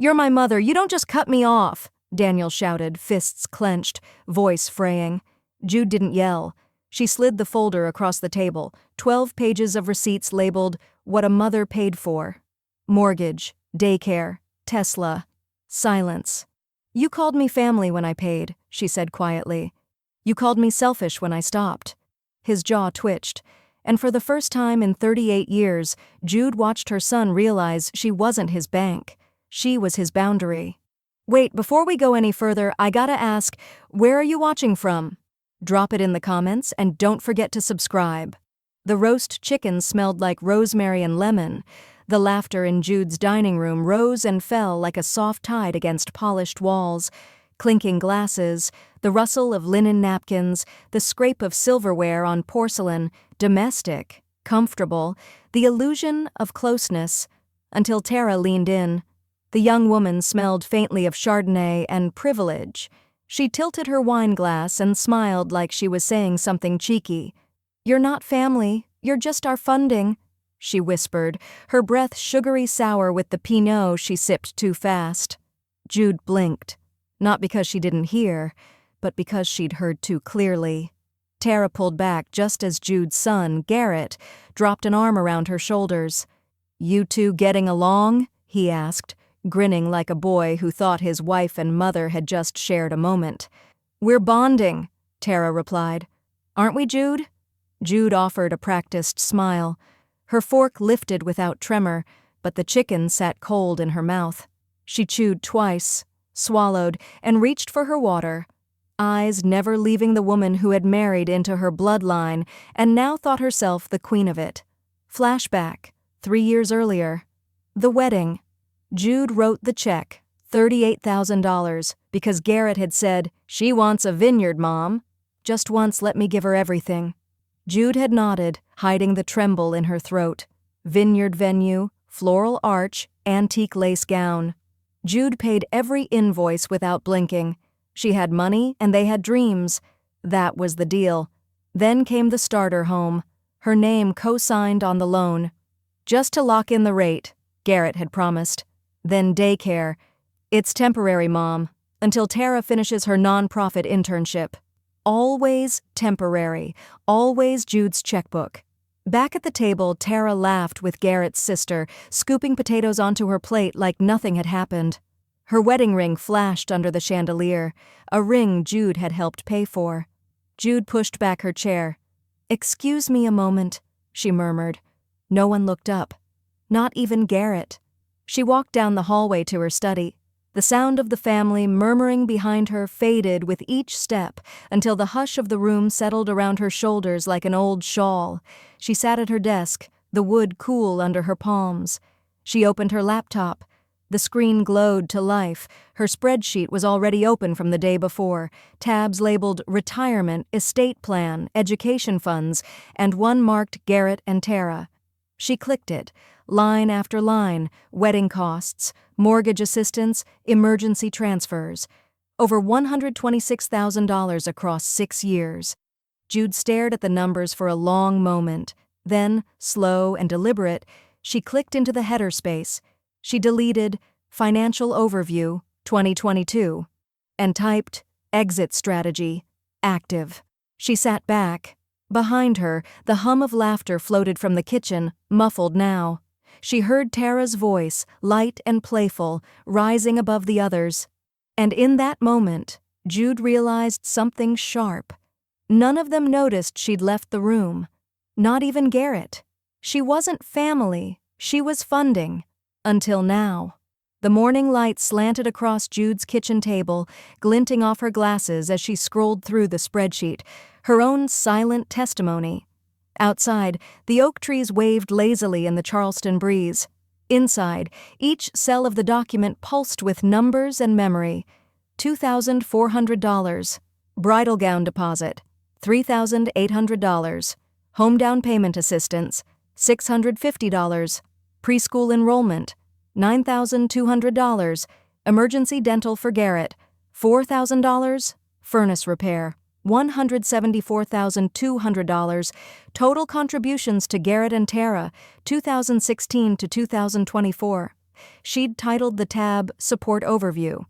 "You're my mother, you don't just cut me off," Daniel shouted, fists clenched, voice fraying. Jude didn't yell. She slid the folder across the table, 12 pages of receipts labeled, "What a Mother Paid For." Mortgage, daycare, Tesla. Silence. "You called me family when I paid," she said quietly. "You called me selfish when I stopped." His jaw twitched, and for the first time in 38 years, Jude watched her son realize she wasn't his bank. She was his boundary. "Wait, before we go any further, I gotta ask, where are you watching from?" Drop it in the comments and don't forget to subscribe. The roast chicken smelled like rosemary and lemon. The laughter in Jude's dining room rose and fell like a soft tide against polished walls. Clinking glasses, the rustle of linen napkins, the scrape of silverware on porcelain, domestic, comfortable, the illusion of closeness, until Tara leaned in. The young woman smelled faintly of Chardonnay and privilege. She tilted her wine glass and smiled like she was saying something cheeky. "You're not family, you're just our funding," she whispered, her breath sugary sour with the Pinot she sipped too fast. Jude blinked, not because she didn't hear, but because she'd heard too clearly. Tara pulled back just as Jude's son, Garrett, dropped an arm around her shoulders. "You two getting along?" he asked, grinning like a boy who thought his wife and mother had just shared a moment. "We're bonding," Tara replied. "Aren't we, Jude?" Jude offered a practiced smile. Her fork lifted without tremor, but the chicken sat cold in her mouth. She chewed twice, swallowed, and reached for her water, eyes never leaving the woman who had married into her bloodline and now thought herself the queen of it. Flashback, 3 years earlier. The wedding. Jude wrote the check, $38,000, because Garrett had said, "She wants a vineyard, Mom. Just once let me give her everything." Jude had nodded, hiding the tremble in her throat. Vineyard venue, floral arch, antique lace gown. Jude paid every invoice without blinking. She had money and they had dreams. That was the deal. Then came the starter home, her name co-signed on the loan. "Just to lock in the rate," Garrett had promised. Then daycare. "It's temporary, Mom, until Tara finishes her nonprofit internship." Always temporary, always Jude's checkbook. Back at the table, Tara laughed with Garrett's sister, scooping potatoes onto her plate like nothing had happened. Her wedding ring flashed under the chandelier, a ring Jude had helped pay for. Jude pushed back her chair. "Excuse me a moment," she murmured. No one looked up. Not even Garrett. She walked down the hallway to her study. The sound of the family murmuring behind her faded with each step until the hush of the room settled around her shoulders like an old shawl. She sat at her desk, the wood cool under her palms. She opened her laptop. The screen glowed to life. Her spreadsheet was already open from the day before, tabs labeled retirement, estate plan, education funds, and one marked Garrett and Tara. She clicked it. Line after line, wedding costs, mortgage assistance, emergency transfers. Over $126,000 across 6 years. Jude stared at the numbers for a long moment. Then, slow and deliberate, she clicked into the header space. She deleted Financial Overview 2022 and typed Exit Strategy Active. She sat back. Behind her, the hum of laughter floated from the kitchen, muffled now. She heard Tara's voice, light and playful, rising above the others. And in that moment, Jude realized something sharp. None of them noticed she'd left the room. Not even Garrett. She wasn't family, she was funding. Until now. The morning light slanted across Jude's kitchen table, glinting off her glasses as she scrolled through the spreadsheet, her own silent testimony. Outside, the oak trees waved lazily in the Charleston breeze. Inside, each cell of the document pulsed with numbers and memory. $2,400. Bridal gown deposit. $3,800. Home down payment assistance. $650. Preschool enrollment. $9,200. Emergency dental for Garrett. $4,000. Furnace repair. $174,200. Total contributions to Garrett and Tara, 2016 to 2024. She'd titled the tab Support Overview.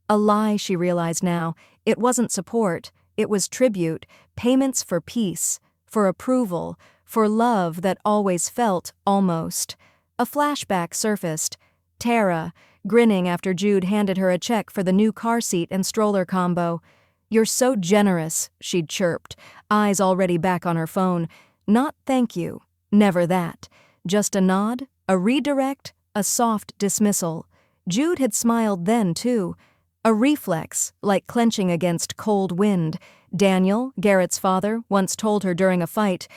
A lie, she realized now. It wasn't support, it was tribute, payments for peace, for approval, for love that always felt almost. A flashback surfaced. Tara, grinning after Jude handed her a check for the new car seat and stroller combo. "You're so generous," she'd chirped, eyes already back on her phone. Not thank you, never that. Just a nod, a redirect, a soft dismissal. Jude had smiled then, too. A reflex, like clenching against cold wind. Daniel, Garrett's father, once told her during a fight,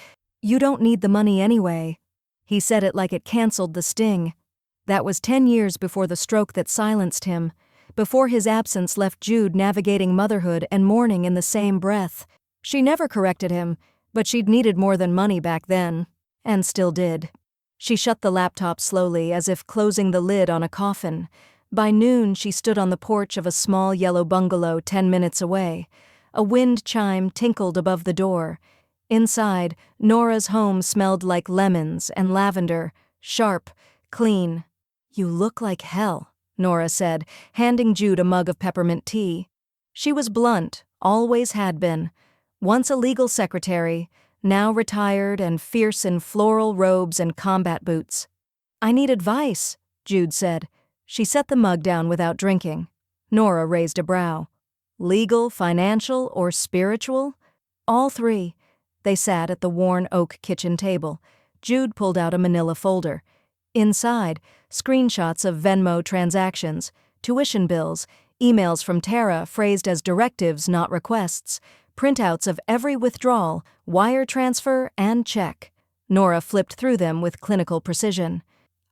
"You don't need the money anyway." He said it like it canceled the sting. That was 10 years before the stroke that silenced him, before his absence left Jude navigating motherhood and mourning in the same breath. She never corrected him, but she'd needed more than money back then, and still did. She shut the laptop slowly, as if closing the lid on a coffin. By noon, she stood on the porch of a small yellow bungalow 10 minutes away. A wind chime tinkled above the door. Inside, Nora's home smelled like lemons and lavender, sharp, clean. "You look like hell," Nora said, handing Jude a mug of peppermint tea. She was blunt, always had been. Once a legal secretary, now retired and fierce in floral robes and combat boots. "I need advice," Jude said. She set the mug down without drinking. Nora raised a brow. "Legal, financial, or spiritual?" "All three." They sat at the worn oak kitchen table. Jude pulled out a manila folder. Inside, screenshots of Venmo transactions, tuition bills, emails from Tara phrased as directives, not requests, printouts of every withdrawal, wire transfer, and check. Nora flipped through them with clinical precision.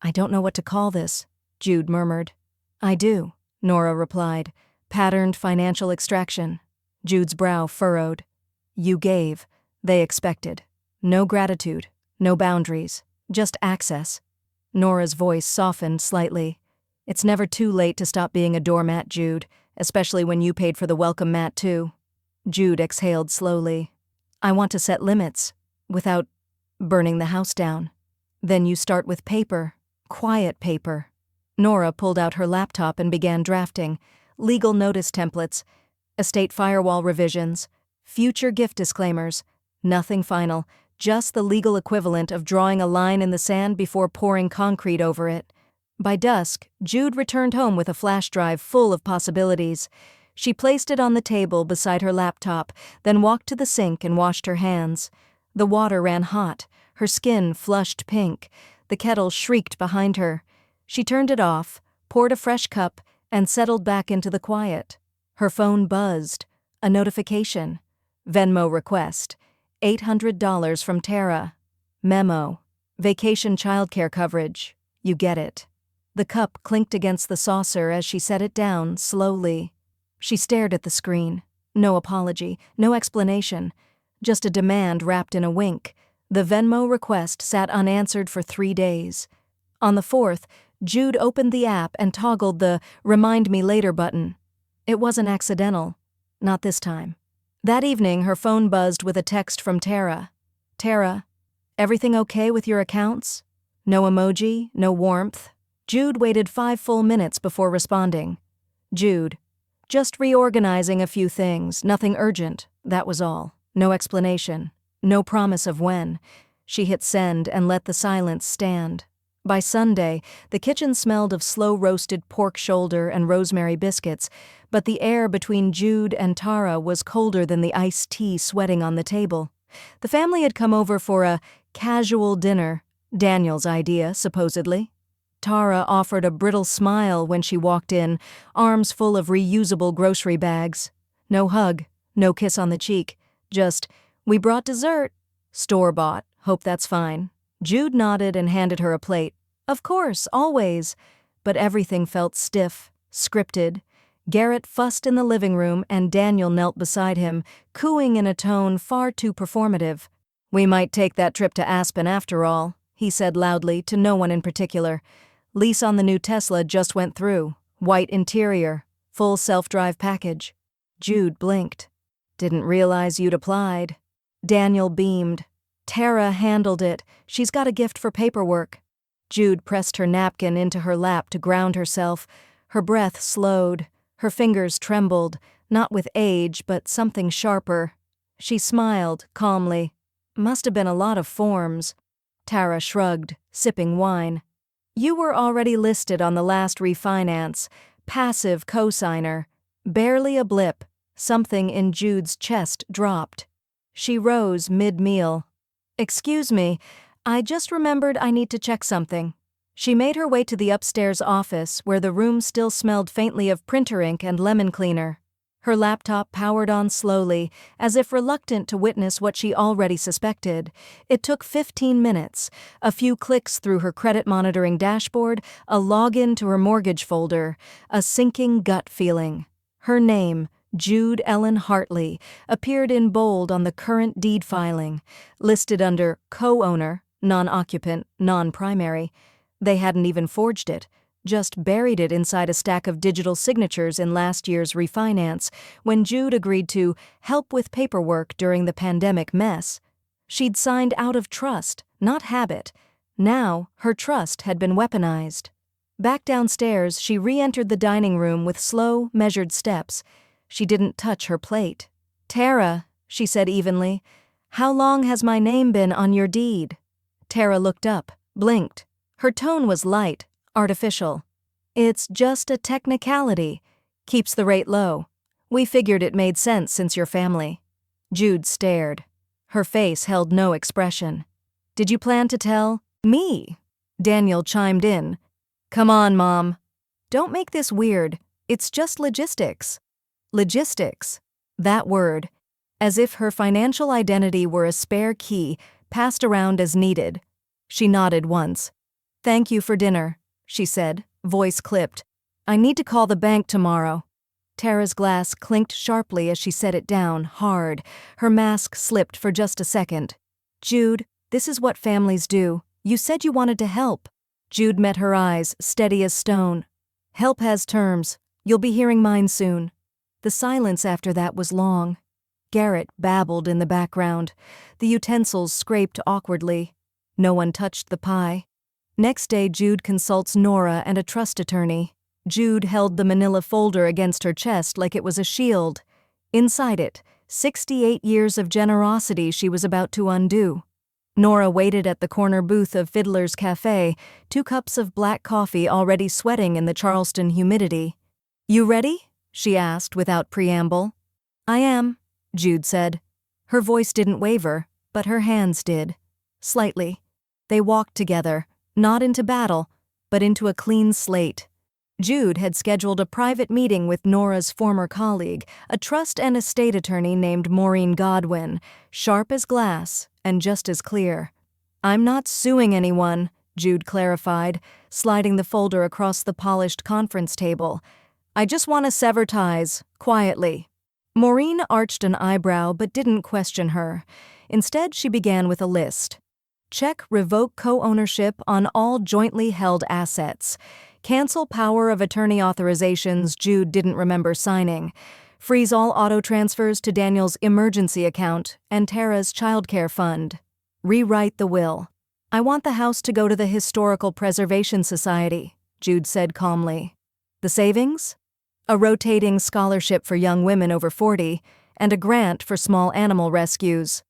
"I don't know what to call this," Jude murmured. "I do," Nora replied. "Patterned financial extraction." Jude's brow furrowed. "You gave. They expected. No gratitude, no boundaries, just access." Nora's voice softened slightly. "It's never too late to stop being a doormat, Jude, especially when you paid for the welcome mat, too." Jude exhaled slowly. "I want to set limits, without burning the house down." "Then you start with paper, quiet paper." Nora pulled out her laptop and began drafting. Legal notice templates, estate firewall revisions, future gift disclaimers. Nothing final, just the legal equivalent of drawing a line in the sand before pouring concrete over it. By dusk, Jude returned home with a flash drive full of possibilities. She placed it on the table beside her laptop, then walked to the sink and washed her hands. The water ran hot, her skin flushed pink. The kettle shrieked behind her. She turned it off, poured a fresh cup, and settled back into the quiet. Her phone buzzed. A notification. Venmo request. $800 from Tara. Memo. Vacation childcare coverage. You get it. The cup clinked against the saucer as she set it down, slowly. She stared at the screen. No apology, no explanation. Just a demand wrapped in a wink. The Venmo request sat unanswered for 3 days. On the 4th, Jude opened the app and toggled the Remind Me Later button. It wasn't accidental. Not this time. That evening, her phone buzzed with a text from Tara. "Tara, everything okay with your accounts?" No emoji, no warmth. Jude waited 5 full minutes before responding. "Jude, just reorganizing a few things, nothing urgent, that was all. No explanation, no promise of when." She hit send and let the silence stand. By Sunday, the kitchen smelled of slow-roasted pork shoulder and rosemary biscuits, but the air between Jude and Tara was colder than the iced tea sweating on the table. The family had come over for a casual dinner, Daniel's idea, supposedly. Tara offered a brittle smile when she walked in, arms full of reusable grocery bags. No hug, no kiss on the cheek, just, "We brought dessert." "Store-bought, hope that's fine." Jude nodded and handed her a plate. "Of course, always." But everything felt stiff, scripted. Garrett fussed in the living room and Daniel knelt beside him, cooing in a tone far too performative. "We might take that trip to Aspen after all," he said loudly to no one in particular. Lease on the new Tesla just went through. White interior, full self-drive package. Jude blinked. "Didn't realize you'd applied." Daniel beamed. "Tara handled it. She's got a gift for paperwork." Jude pressed her napkin into her lap to ground herself. Her breath slowed. Her fingers trembled, not with age, but something sharper. She smiled, calmly. Must have been a lot of forms. Tara shrugged, sipping wine. You were already listed on the last refinance. Passive cosigner. Barely a blip. Something in Jude's chest dropped. She rose mid-meal. Excuse me, I just remembered I need to check something. She made her way to the upstairs office, where the room still smelled faintly of printer ink and lemon cleaner. Her laptop powered on slowly, as if reluctant to witness what she already suspected. It took 15 minutes, a few clicks through her credit monitoring dashboard, a login to her mortgage folder, a sinking gut feeling. Her name, Jude Ellen Hartley, appeared in bold on the current deed filing, listed under co-owner, non-occupant, non-primary. They hadn't even forged it, just buried it inside a stack of digital signatures in last year's refinance when Jude agreed to help with paperwork during the pandemic mess. She'd signed out of trust, not habit. Now, her trust had been weaponized. Back downstairs, she re-entered the dining room with slow, measured steps. She didn't touch her plate. "Tara," she said evenly, "how long has my name been on your deed?" Tara looked up, blinked. Her tone was light, artificial. "It's just a technicality. Keeps the rate low. We figured it made sense since your family." Jude stared. Her face held no expression. "Did you plan to tell me?" Daniel chimed in. "Come on, Mom. Don't make this weird. It's just logistics." Logistics. That word. As if her financial identity were a spare key, passed around as needed. She nodded once. "Thank you for dinner," she said, voice clipped. "I need to call the bank tomorrow." Tara's glass clinked sharply as she set it down, hard. Her mask slipped for just a second. "Jude, this is what families do. You said you wanted to help." Jude met her eyes, steady as stone. "Help has terms. You'll be hearing mine soon." The silence after that was long. Garrett babbled in the background. The utensils scraped awkwardly. No one touched the pie. Next day, Jude consults Nora and a trust attorney. Jude held the manila folder against her chest like it was a shield. Inside it, 68 years of generosity she was about to undo. Nora waited at the corner booth of Fiddler's Cafe, 2 cups of black coffee already sweating in the Charleston humidity. "You ready?" she asked without preamble. "I am," Jude said. Her voice didn't waver, but her hands did. Slightly. They walked together, not into battle, but into a clean slate. Jude had scheduled a private meeting with Nora's former colleague, a trust and estate attorney named Maureen Godwin, sharp as glass and just as clear. "I'm not suing anyone," Jude clarified, sliding the folder across the polished conference table. "I just want to sever ties, quietly." Maureen arched an eyebrow but didn't question her. Instead, she began with a list. Check revoke co-ownership on all jointly held assets. Cancel power of attorney authorizations Jude didn't remember signing. Freeze all auto transfers to Daniel's emergency account and Tara's childcare fund. Rewrite the will. "I want the house to go to the Historical Preservation Society," Jude said calmly. "The savings?" "A rotating scholarship for young women over 40, and a grant for small animal rescues."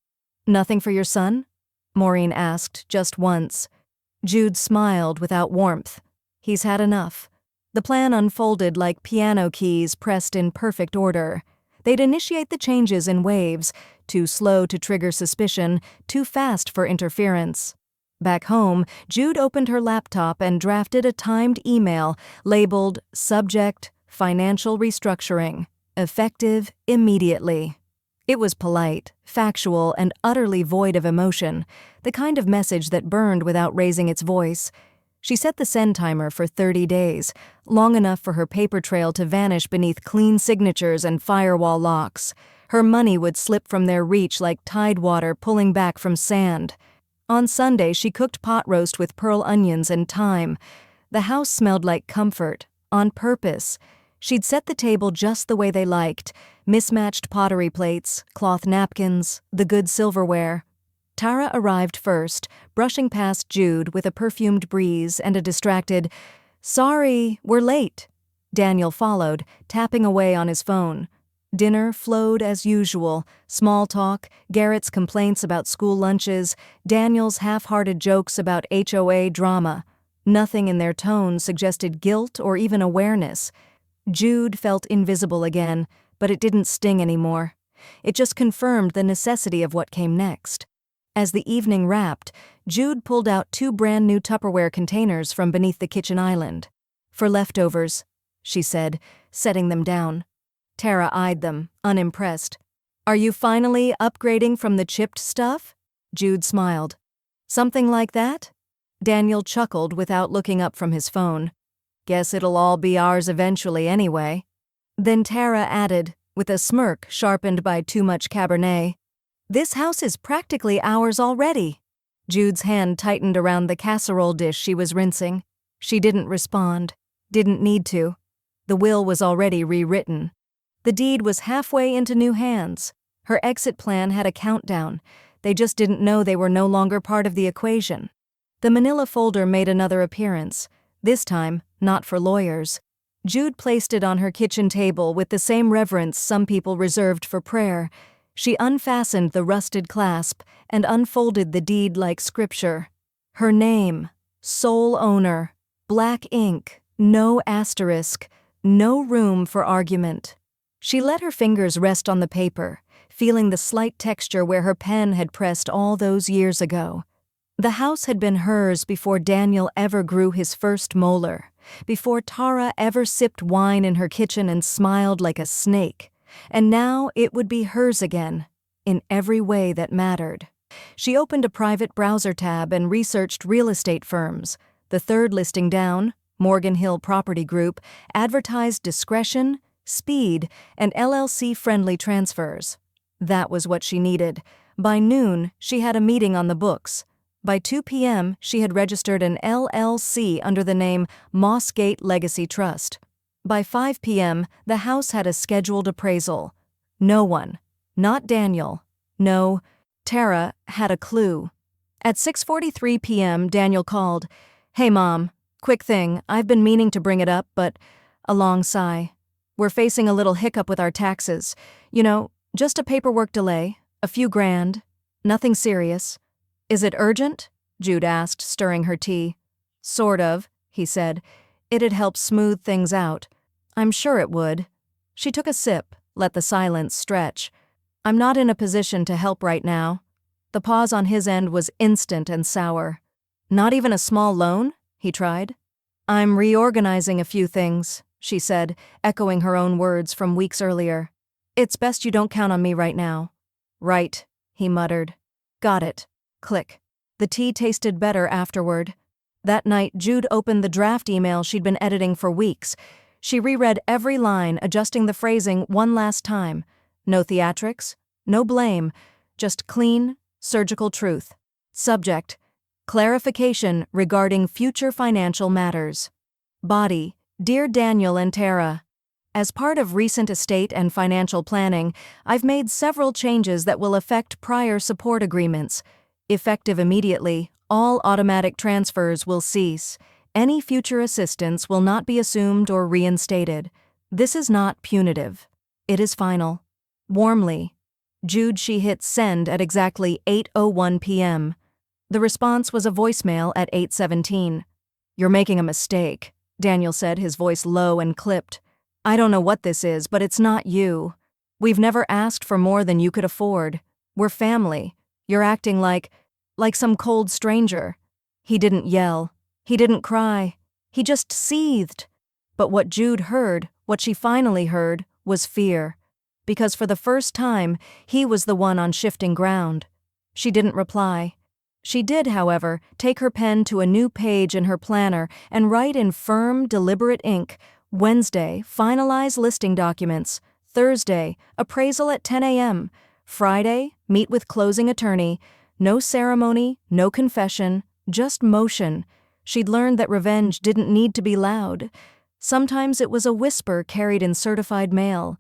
"Nothing for your son?" Maureen asked just once. Jude smiled without warmth. He's had enough. The plan unfolded like piano keys pressed in perfect order. They'd initiate the changes in waves, too slow to trigger suspicion, too fast for interference. Back home, Jude opened her laptop and drafted a timed email labeled Subject, Financial Restructuring, effective immediately. It was polite, factual, and utterly void of emotion, the kind of message that burned without raising its voice. She set the send timer for 30 days, long enough for her paper trail to vanish beneath clean signatures and firewall locks. Her money would slip from their reach like tide water pulling back from sand. On Sunday, she cooked pot roast with pearl onions and thyme. The house smelled like comfort, on purpose. She'd set the table just the way they liked, mismatched pottery plates, cloth napkins, the good silverware. Tara arrived first, brushing past Jude with a perfumed breeze and a distracted, "Sorry, we're late." Daniel followed, tapping away on his phone. Dinner flowed as usual, small talk, Garrett's complaints about school lunches, Daniel's half-hearted jokes about HOA drama. Nothing in their tone suggested guilt or even awareness. Jude felt invisible again, but it didn't sting anymore. It just confirmed the necessity of what came next. As the evening wrapped, Jude pulled out 2 brand-new Tupperware containers from beneath the kitchen island. "For leftovers," she said, setting them down. Tara eyed them, unimpressed. "Are you finally upgrading from the chipped stuff?" Jude smiled. "Something like that?" Daniel chuckled without looking up from his phone. "Guess it'll all be ours eventually anyway." Then Tara added, with a smirk sharpened by too much Cabernet, "This house is practically ours already." Jude's hand tightened around the casserole dish she was rinsing. She didn't respond. Didn't need to. The will was already rewritten. The deed was halfway into new hands. Her exit plan had a countdown. They just didn't know they were no longer part of the equation. The manila folder made another appearance, this time not for lawyers. Jude placed it on her kitchen table with the same reverence some people reserved for prayer. She unfastened the rusted clasp and unfolded the deed like scripture. Her name, sole owner, black ink, no asterisk, no room for argument. She let her fingers rest on the paper, feeling the slight texture where her pen had pressed all those years ago. The house had been hers before Daniel ever grew his first molar, before Tara ever sipped wine in her kitchen and smiled like a snake, and now it would be hers again, in every way that mattered. She opened a private browser tab and researched real estate firms. The third listing down, Morgan Hill Property Group, advertised discretion, speed, and LLC-friendly transfers. That was what she needed. By noon, she had a meeting on the books. By 2 p.m., she had registered an LLC under the name Mossgate Legacy Trust. By 5 p.m., the house had a scheduled appraisal. No one, not Daniel, no, Tara, had a clue. At 6:43 p.m., Daniel called. "Hey, Mom, quick thing, I've been meaning to bring it up, but..." A long sigh. "We're facing a little hiccup with our taxes. You know, just a paperwork delay, a few grand, nothing serious." "Is it urgent?" Jude asked, stirring her tea. "Sort of," he said. "It'd help smooth things out." "I'm sure it would." She took a sip, let the silence stretch. "I'm not in a position to help right now." The pause on his end was instant and sour. "Not even a small loan?" he tried. "I'm reorganizing a few things," she said, echoing her own words from weeks earlier. "It's best you don't count on me right now." "Right," he muttered. "Got it." Click. The tea tasted better afterward. That night, Jude opened the draft email she'd been editing for weeks. She reread every line, adjusting the phrasing one last time. No theatrics, no blame, just clean, surgical truth. Subject: clarification regarding future financial matters. Body: Dear Daniel and Tara, as part of recent estate and financial planning, I've made several changes that will affect prior support agreements. Effective immediately, all automatic transfers will cease. Any future assistance will not be assumed or reinstated. This is not punitive. It is final. Warmly. Jude. She hit send at exactly 8:01 p.m. The response was a voicemail at 8:17. "You're making a mistake," Daniel said, his voice low and clipped. "I don't know what this is, but it's not you. We've never asked for more than you could afford. We're family. You're acting like some cold stranger." He didn't yell. He didn't cry. He just seethed. But what Jude heard, what she finally heard, was fear. Because for the first time, he was the one on shifting ground. She didn't reply. She did, however, take her pen to a new page in her planner and write in firm, deliberate ink, Wednesday, finalize listing documents. Thursday, appraisal at 10 a.m. Friday, meet with closing attorney. No ceremony, no confession, just motion. She'd learned that revenge didn't need to be loud. Sometimes it was a whisper carried in certified mail.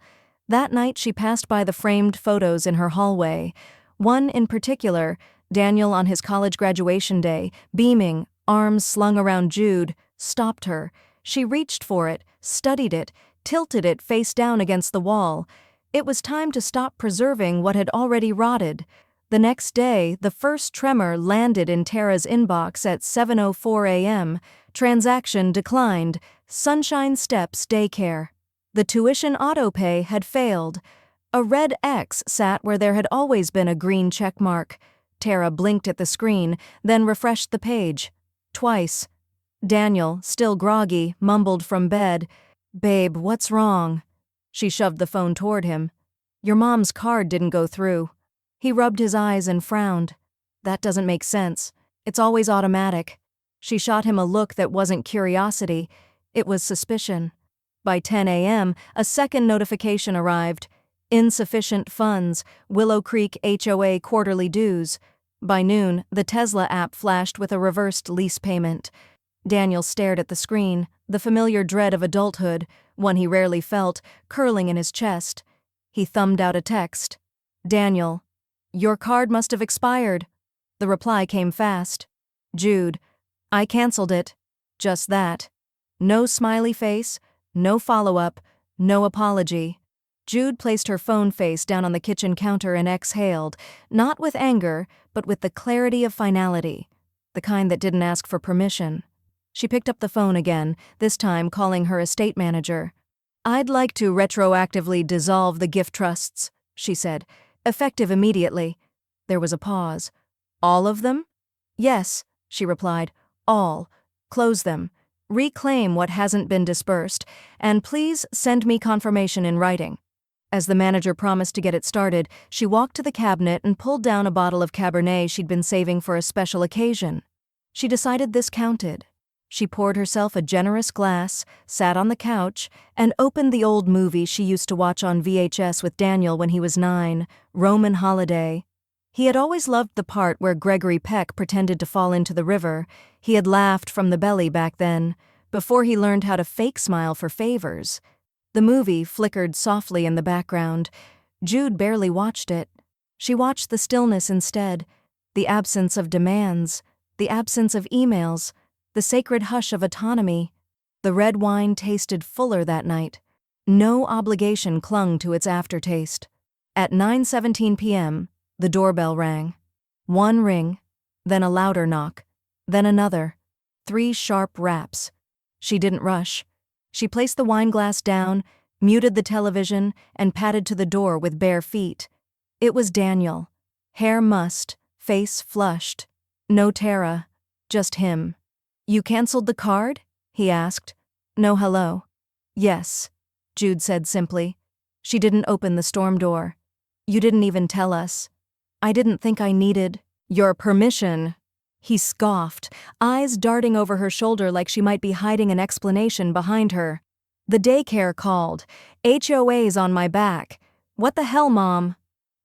That night she passed by the framed photos in her hallway. One in particular, Daniel, on his college graduation day, beaming, arms slung around Jude, stopped her. She reached for it, studied it, tilted it face down against the wall. It was time to stop preserving what had already rotted. The next day, the first tremor landed in Tara's inbox at 7:04 a.m. Transaction declined. Sunshine Steps Daycare. The tuition autopay had failed. A red X sat where there had always been a green check mark. Tara blinked at the screen, then refreshed the page. Twice. Daniel, still groggy, mumbled from bed, "Babe, what's wrong?" She shoved the phone toward him. "Your mom's card didn't go through." He rubbed his eyes and frowned. "That doesn't make sense. It's always automatic." She shot him a look that wasn't curiosity. It was suspicion. By 10 a.m., a second notification arrived. Insufficient funds, Willow Creek HOA quarterly dues. By noon, the Tesla app flashed with a reversed lease payment. Daniel stared at the screen, the familiar dread of adulthood, one he rarely felt, curling in his chest. He thumbed out a text. "Daniel, your card must have expired." The reply came fast. "Jude, I canceled it." Just that. No smiley face, no follow-up, no apology. Jude placed her phone face down on the kitchen counter and exhaled, not with anger, but with the clarity of finality, the kind that didn't ask for permission. She picked up the phone again, this time calling her estate manager. "I'd like to retroactively dissolve the gift trusts," she said, effective immediately. There was a pause. "All of them?" "Yes," she replied. "All. Close them. Reclaim what hasn't been dispersed, and please send me confirmation in writing." As the manager promised to get it started, she walked to the cabinet and pulled down a bottle of Cabernet she'd been saving for a special occasion. She decided this counted. She poured herself a generous glass, sat on the couch, and opened the old movie she used to watch on VHS with Daniel when he was 9, Roman Holiday. He had always loved the part where Gregory Peck pretended to fall into the river. He had laughed from the belly back then, before he learned how to fake smile for favors. The movie flickered softly in the background. Jude barely watched it. She watched the stillness instead, the absence of demands, the absence of emails, the sacred hush of autonomy. The red wine tasted fuller that night. No obligation clung to its aftertaste. At 9:17 p.m., the doorbell rang. One ring, then a louder knock, then another. 3 sharp raps. She didn't rush. She placed the wineglass down, muted the television, and padded to the door with bare feet. It was Daniel. Hair mussed, face flushed. No Tara, just him. "You canceled the card?" he asked. No hello. "Yes," Jude said simply. She didn't open the storm door. "You didn't even tell us." "I didn't think I needed your permission." He scoffed, eyes darting over her shoulder like she might be hiding an explanation behind her. "The daycare called. HOA's on my back." "What the hell, Mom?"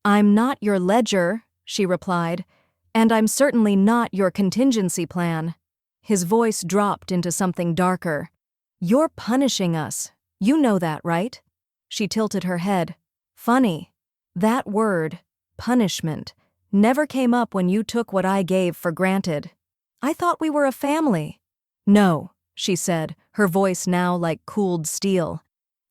"I'm not your ledger," she replied. "And I'm certainly not your contingency plan." His voice dropped into something darker. "You're punishing us. You know that, right?" She tilted her head. "Funny. That word, punishment, never came up when you took what I gave for granted. I thought we were a family." "No," she said, her voice now like cooled steel.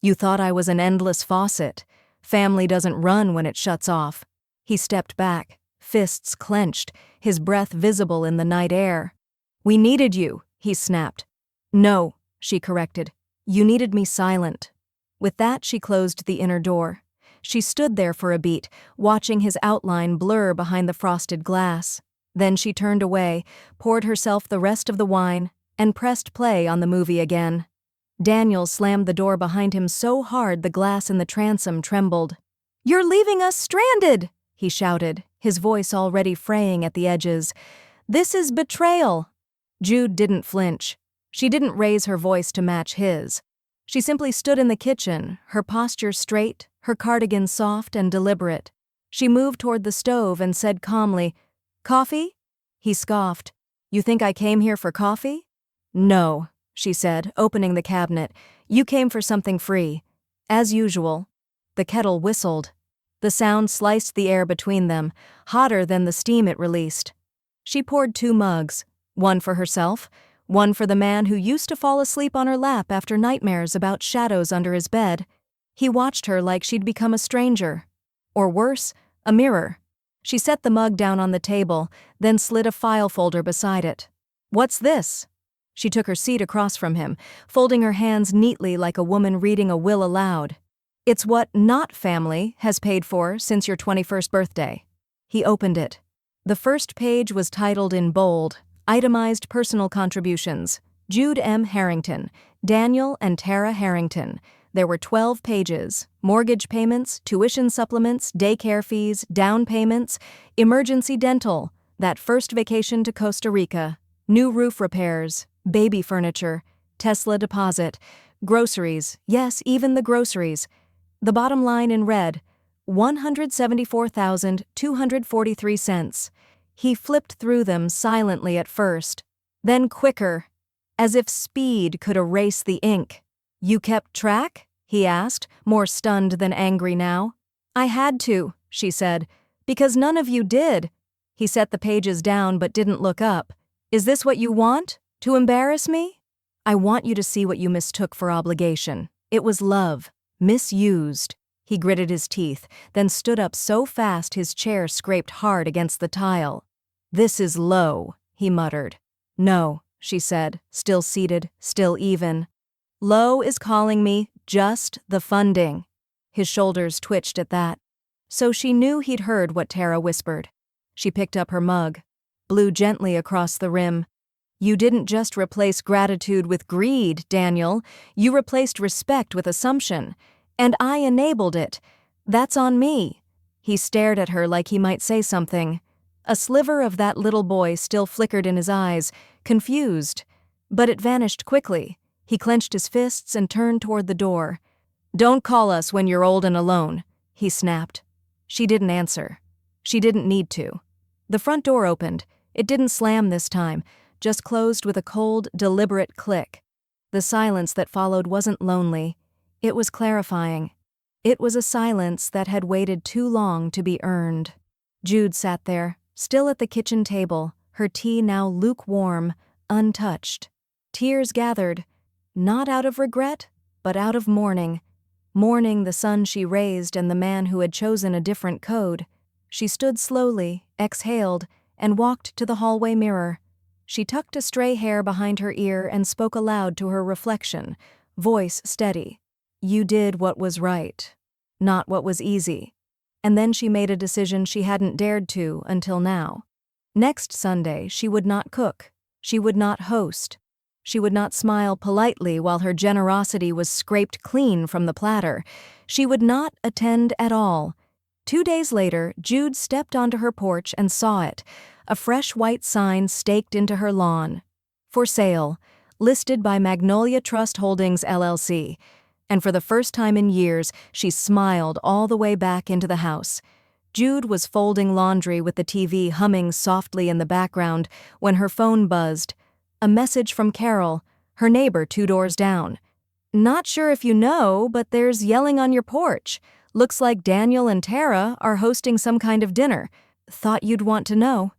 "You thought I was an endless faucet. Family doesn't run when it shuts off." He stepped back, fists clenched, his breath visible in the night air. "We needed you," he snapped. "No," she corrected. "You needed me silent." With that, she closed the inner door. She stood there for a beat, watching his outline blur behind the frosted glass. Then she turned away, poured herself the rest of the wine, and pressed play on the movie again. Daniel slammed the door behind him so hard the glass in the transom trembled. "You're leaving us stranded!" he shouted, his voice already fraying at the edges. "This is betrayal!" Jude didn't flinch. She didn't raise her voice to match his. She simply stood in the kitchen, her posture straight, her cardigan soft and deliberate. She moved toward the stove and said calmly, "Coffee?" He scoffed. "You think I came here for coffee?" "No," she said, opening the cabinet. "You came for something free. As usual." The kettle whistled. The sound sliced the air between them, hotter than the steam it released. She poured 2 mugs, one for herself, one for the man who used to fall asleep on her lap after nightmares about shadows under his bed. He watched her like she'd become a stranger. Or worse, a mirror. She set the mug down on the table, then slid a file folder beside it. "What's this?" She took her seat across from him, folding her hands neatly like a woman reading a will aloud. "It's what Not Family has paid for since your 21st birthday." He opened it. The first page was titled in bold, Itemized Personal Contributions, Jude M. Harrington, Daniel and Tara Harrington. There were 12 pages, mortgage payments, tuition supplements, daycare fees, down payments, emergency dental, that first vacation to Costa Rica, new roof repairs, baby furniture, Tesla deposit, groceries, yes, even the groceries. The bottom line in red, $174,243. He flipped through them silently at first, then quicker, as if speed could erase the ink. "You kept track?" he asked, more stunned than angry now. "I had to," she said, "because none of you did." He set the pages down but didn't look up. "Is this what you want? To embarrass me?" "I want you to see what you mistook for obligation. It was love. Misused." He gritted his teeth, then stood up so fast his chair scraped hard against the tile. "This is low," he muttered. "No," she said, still seated, still even. "Low is calling me just the funding." His shoulders twitched at that. So she knew he'd heard what Tara whispered. She picked up her mug, blew gently across the rim. "You didn't just replace gratitude with greed, Daniel. You replaced respect with assumption. And I enabled it. That's on me." He stared at her like he might say something. A sliver of that little boy still flickered in his eyes, confused. But it vanished quickly. He clenched his fists and turned toward the door. "Don't call us when you're old and alone," he snapped. She didn't answer. She didn't need to. The front door opened. It didn't slam this time, just closed with a cold, deliberate click. The silence that followed wasn't lonely. It was clarifying. It was a silence that had waited too long to be earned. Jude sat there, still at the kitchen table, her tea now lukewarm, untouched. Tears gathered, not out of regret, but out of mourning. Mourning the son she raised and the man who had chosen a different code. She stood slowly, exhaled, and walked to the hallway mirror. She tucked a stray hair behind her ear and spoke aloud to her reflection, voice steady. "You did what was right, not what was easy." And then she made a decision she hadn't dared to until now. Next Sunday, she would not cook. She would not host. She would not smile politely while her generosity was scraped clean from the platter. She would not attend at all. 2 days later, Jude stepped onto her porch and saw it, a fresh white sign staked into her lawn. "For sale, listed by Magnolia Trust Holdings, LLC." And for the first time in years, she smiled all the way back into the house. Jude was folding laundry with the TV humming softly in the background when her phone buzzed. A message from Carol, her neighbor 2 doors down. "Not sure if you know, but there's yelling on your porch. Looks like Daniel and Tara are hosting some kind of dinner. Thought you'd want to know."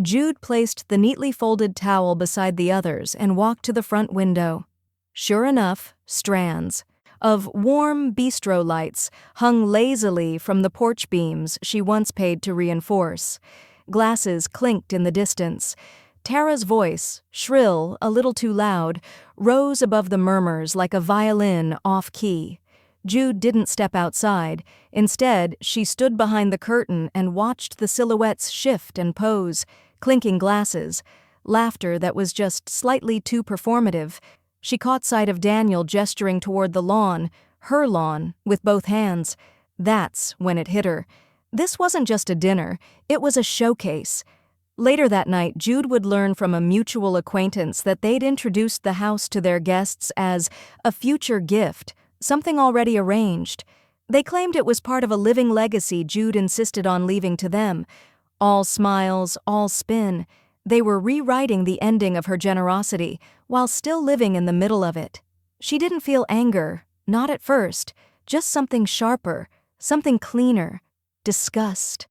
Jude placed the neatly folded towel beside the others and walked to the front window. Sure enough, strands of warm bistro lights hung lazily from the porch beams she once paid to reinforce. Glasses clinked in the distance. Tara's voice, shrill, a little too loud, rose above the murmurs like a violin off-key. Jude didn't step outside. Instead, she stood behind the curtain and watched the silhouettes shift and pose, clinking glasses, laughter that was just slightly too performative. She caught sight of Daniel gesturing toward the lawn, her lawn, with both hands. That's when it hit her. This wasn't just a dinner, it was a showcase. Later that night, Jude would learn from a mutual acquaintance that they'd introduced the house to their guests as a future gift, something already arranged. They claimed it was part of a living legacy Jude insisted on leaving to them. All smiles, all spin. They were rewriting the ending of her generosity, while still living in the middle of it. She didn't feel anger, not at first, just something sharper, something cleaner. disgust.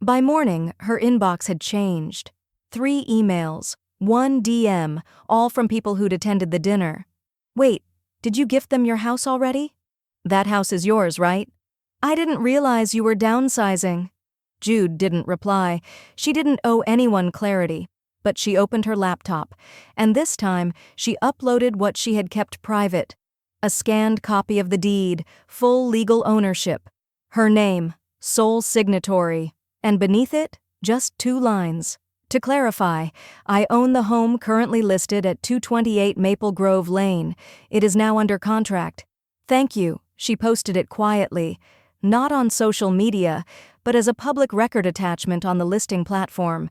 By morning, her inbox had changed. 3 emails, 1 DM, all from people who'd attended the dinner. Wait, did you gift them your house already? That house is yours, right? I didn't realize you were downsizing. Jude didn't reply. She didn't owe anyone clarity, but she opened her laptop, and this time she uploaded what she had kept private. A scanned copy of the deed, full legal ownership. Her name, sole signatory, and beneath it, just 2 lines. To clarify, I own the home currently listed at 228 Maple Grove Lane. It is now under contract. Thank you. She posted it quietly, not on social media, but as a public record attachment on the listing platform.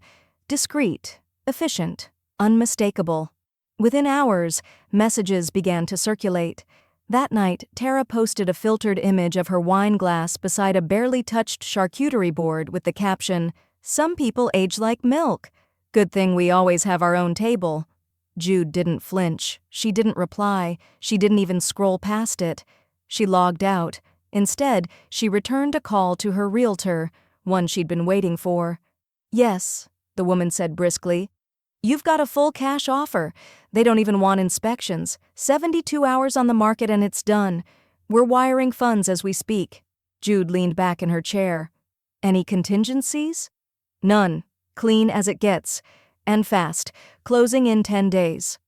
Discreet, efficient, unmistakable. Within hours, messages began to circulate. That night, Tara posted a filtered image of her wine glass beside a barely touched charcuterie board with the caption, "Some people age like milk. Good thing we always have our own table." Jude didn't flinch. She didn't reply. She didn't even scroll past it. She logged out. Instead, she returned a call to her realtor, one she'd been waiting for. "Yes," the woman said briskly. "You've got a full cash offer. They don't even want inspections. 72 hours on the market and it's done. We're wiring funds as we speak." Jude leaned back in her chair. "Any contingencies?" "None. Clean as it gets. And fast. Closing in 10 days.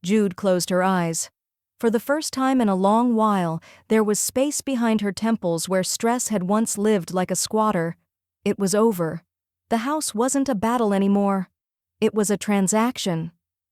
Jude closed her eyes. For the first time in a long while, there was space behind her temples where stress had once lived like a squatter. It was over. The house wasn't a battle anymore. It was a transaction.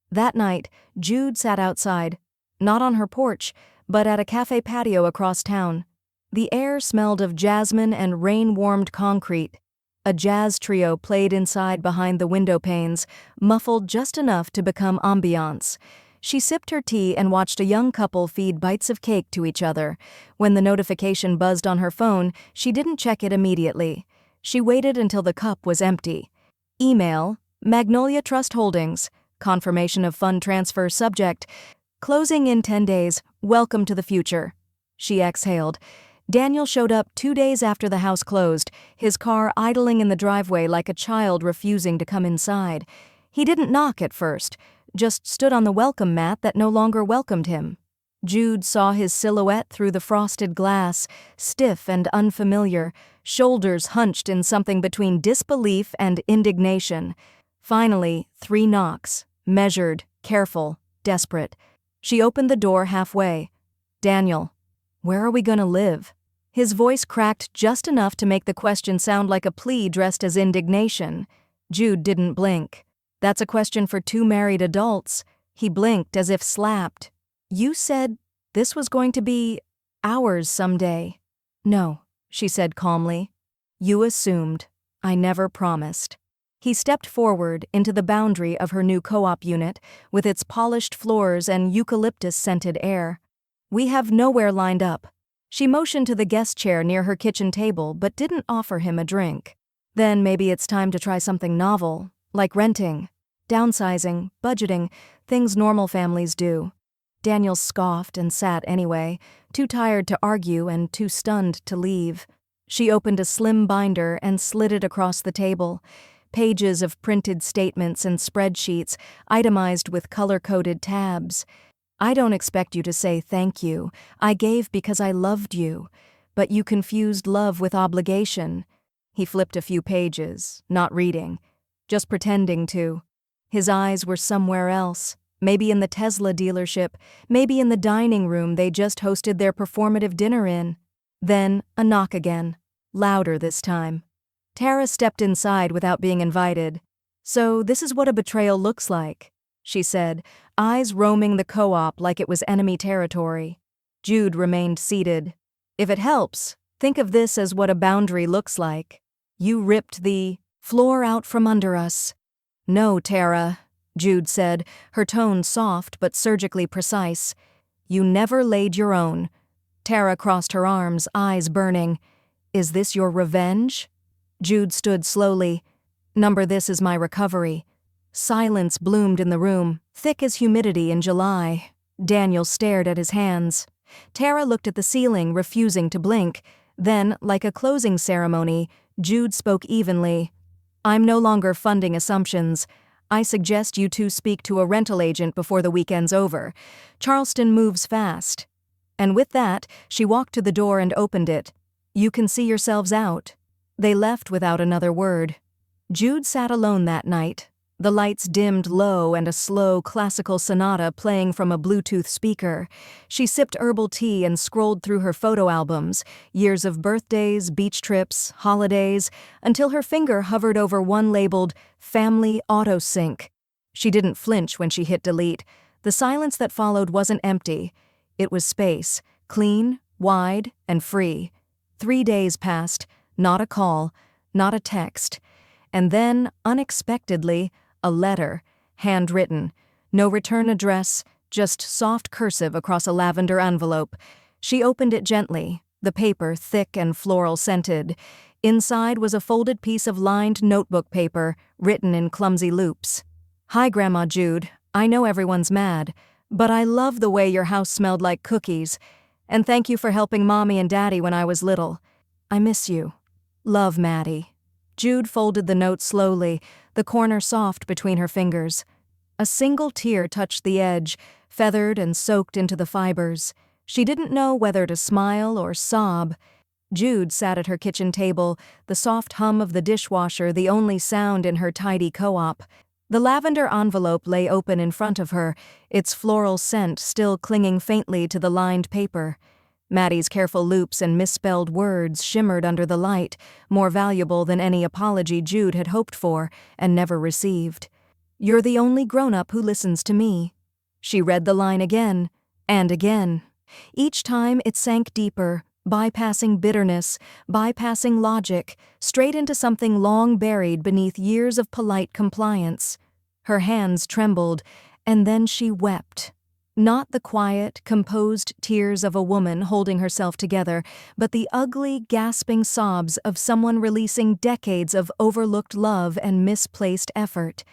That night, Jude sat outside, not on her porch, but at a cafe patio across town. The air smelled of jasmine and rain-warmed concrete. A jazz trio played inside behind the window panes, muffled just enough to become ambiance. She sipped her tea and watched a young couple feed bites of cake to each other. When the notification buzzed on her phone, she didn't check it immediately. She waited until the cup was empty. Email, Magnolia Trust Holdings, confirmation of fund transfer subject. Closing in 10 days, welcome to the future. She exhaled. Daniel showed up 2 days after the house closed, his car idling in the driveway like a child refusing to come inside. He didn't knock at first, just stood on the welcome mat that no longer welcomed him. Jude saw his silhouette through the frosted glass, stiff and unfamiliar, shoulders hunched in something between disbelief and indignation. Finally, 3 knocks, measured, careful, desperate. She opened the door halfway. "Daniel, where are we gonna live?" His voice cracked just enough to make the question sound like a plea dressed as indignation. Jude didn't blink. "That's a question for 2 married adults." He blinked as if slapped. "You said this was going to be ours someday." "No," she said calmly. "You assumed. I never promised." He stepped forward into the boundary of her new co-op unit with its polished floors and eucalyptus-scented air. "We have nowhere lined up." She motioned to the guest chair near her kitchen table but didn't offer him a drink. "Then maybe it's time to try something novel, like renting, downsizing, budgeting, things normal families do." Daniel scoffed and sat anyway, too tired to argue and too stunned to leave. She opened a slim binder and slid it across the table. Pages of printed statements and spreadsheets, itemized with color-coded tabs. "I don't expect you to say thank you. I gave because I loved you. But you confused love with obligation." He flipped a few pages, not reading, just pretending to. His eyes were somewhere else, maybe in the Tesla dealership, maybe in the dining room they just hosted their performative dinner in. Then, a knock again, louder this time. Tara stepped inside without being invited. "So this is what a betrayal looks like," she said, eyes roaming the co-op like it was enemy territory. Jude remained seated. "If it helps, think of this as what a boundary looks like. You ripped the floor out from under us." "No, Tara," Jude said, her tone soft but surgically precise. "You never laid your own." Tara crossed her arms, eyes burning. "Is this your revenge?" Jude stood slowly. "Number this as my recovery." Silence bloomed in the room, thick as humidity in July. Daniel stared at his hands. Tara looked at the ceiling, refusing to blink. Then, like a closing ceremony, Jude spoke evenly. I'm no longer funding assumptions. I suggest you two speak to a rental agent before the weekend's over. Charleston moves fast. And with that, she walked to the door and opened it. You can see yourselves out. They left without another word. Jude sat alone that night, the lights dimmed low and a slow classical sonata playing from a Bluetooth speaker. She sipped herbal tea and scrolled through her photo albums, years of birthdays, beach trips, holidays, until her finger hovered over one labeled Family Autosync. She didn't flinch when she hit delete. The silence that followed wasn't empty. It was space, clean, wide, and free. 3 days passed, not a call, not a text. And then, unexpectedly, a letter, handwritten. No return address, just soft cursive across a lavender envelope. She opened it gently, the paper thick and floral-scented. Inside was a folded piece of lined notebook paper, written in clumsy loops. Hi, Grandma Jude. I know everyone's mad, but I love the way your house smelled like cookies. And thank you for helping Mommy and Daddy when I was little. I miss you. Love, Maddie. Jude folded the note slowly, the corner soft between her fingers. A single tear touched the edge, feathered and soaked into the fibers. She didn't know whether to smile or sob. Jude sat at her kitchen table, the soft hum of the dishwasher the only sound in her tidy co-op. The lavender envelope lay open in front of her, its floral scent still clinging faintly to the lined paper. Maddie's careful loops and misspelled words shimmered under the light, more valuable than any apology Jude had hoped for and never received. You're the only grown-up who listens to me. She read the line again, and again. Each time it sank deeper, bypassing bitterness, bypassing logic, straight into something long buried beneath years of polite compliance. Her hands trembled, and then she wept. Not the quiet, composed tears of a woman holding herself together, but the ugly, gasping sobs of someone releasing decades of overlooked love and misplaced effort.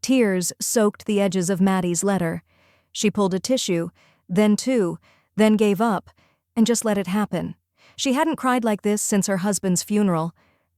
Tears soaked the edges of Maddie's letter. She pulled a tissue, then two, then gave up, and just let it happen. She hadn't cried like this since her husband's funeral.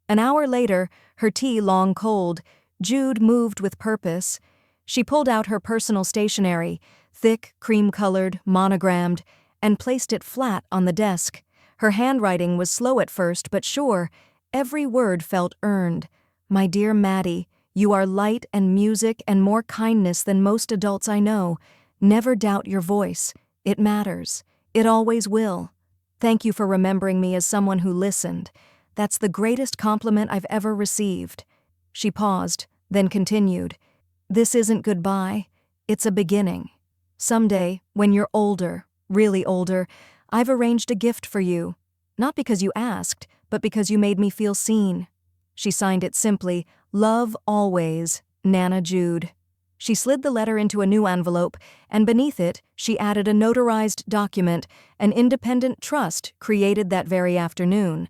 An hour later, her tea long cold, Jude moved with purpose. She pulled out her personal stationery, thick, cream-colored, monogrammed, and placed it flat on the desk. Her handwriting was slow at first, but sure. Every word felt earned. My dear Maddie, you are light and music and more kindness than most adults I know. Never doubt your voice. It matters. It always will. Thank you for remembering me as someone who listened. That's the greatest compliment I've ever received. She paused, then continued. This isn't goodbye. It's a beginning. Someday, when you're older, really older, I've arranged a gift for you. Not because you asked, but because you made me feel seen. She signed it simply, Love Always, Nana Jude. She slid the letter into a new envelope, and beneath it, she added a notarized document, an independent trust created that very afternoon.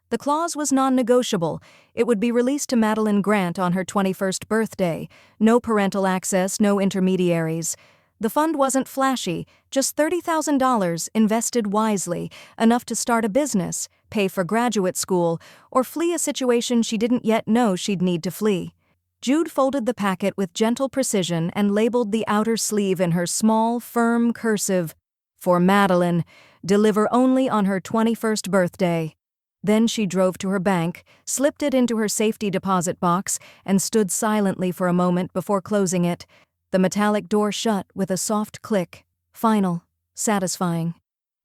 The clause was non-negotiable. It would be released to Madeline Grant on her 21st birthday. No parental access, no intermediaries. The fund wasn't flashy, just $30,000 invested wisely, enough to start a business, pay for graduate school, or flee a situation she didn't yet know she'd need to flee. Jude folded the packet with gentle precision and labeled the outer sleeve in her small, firm cursive, For Madeline, deliver only on her 21st birthday. Then she drove to her bank, slipped it into her safety deposit box, and stood silently for a moment before closing it. The metallic door shut with a soft click. Final. Satisfying.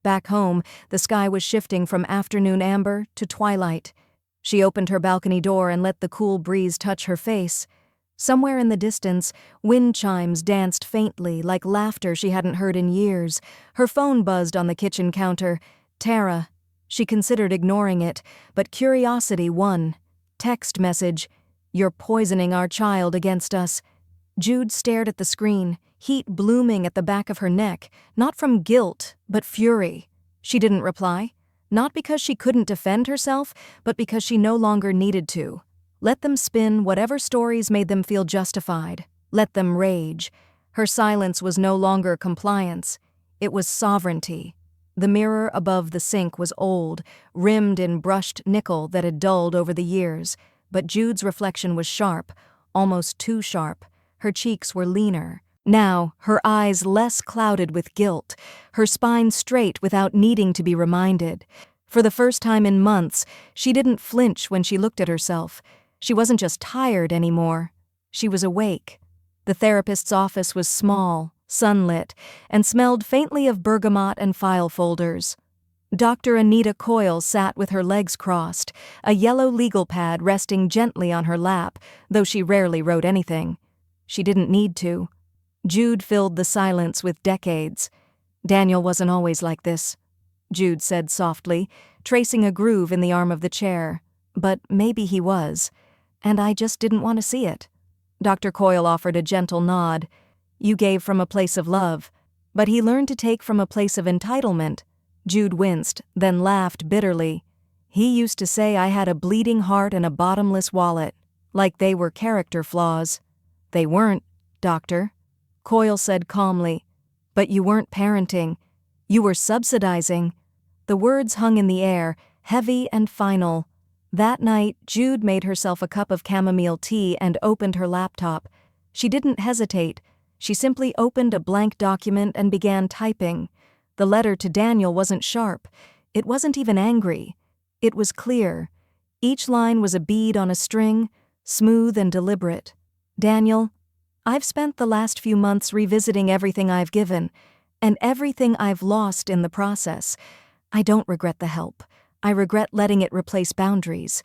Back home, the sky was shifting from afternoon amber to twilight. She opened her balcony door and let the cool breeze touch her face. Somewhere in the distance, wind chimes danced faintly, like laughter she hadn't heard in years. Her phone buzzed on the kitchen counter. Tara. She considered ignoring it, but curiosity won. Text message. You're poisoning our child against us. Jude stared at the screen, heat blooming at the back of her neck, not from guilt, but fury. She didn't reply. Not because she couldn't defend herself, but because she no longer needed to. Let them spin whatever stories made them feel justified. Let them rage. Her silence was no longer compliance. It was sovereignty. The mirror above the sink was old, rimmed in brushed nickel that had dulled over the years, but Jude's reflection was sharp, almost too sharp. Her cheeks were leaner. Now, her eyes less clouded with guilt, her spine straight without needing to be reminded. For the first time in months, she didn't flinch when she looked at herself. She wasn't just tired anymore. She was awake. The therapist's office was small, sunlit, and smelled faintly of bergamot and file folders. Dr. Anita Coyle sat with her legs crossed, a yellow legal pad resting gently on her lap, though she rarely wrote anything. She didn't need to. Jude filled the silence with decades. Daniel wasn't always like this, Jude said softly, tracing a groove in the arm of the chair. But maybe he was, and I just didn't want to see it. Dr. Coyle offered a gentle nod. You gave from a place of love, but he learned to take from a place of entitlement. Jude winced, then laughed bitterly. He used to say I had a bleeding heart and a bottomless wallet, like they were character flaws. They weren't, Doctor, Coyle said calmly. But you weren't parenting. You were subsidizing. The words hung in the air, heavy and final. That night, Jude made herself a cup of chamomile tea and opened her laptop. She didn't hesitate. She simply opened a blank document and began typing. The letter to Daniel wasn't sharp. It wasn't even angry. It was clear. Each line was a bead on a string, smooth and deliberate. Daniel, I've spent the last few months revisiting everything I've given, and everything I've lost in the process. I don't regret the help. I regret letting it replace boundaries.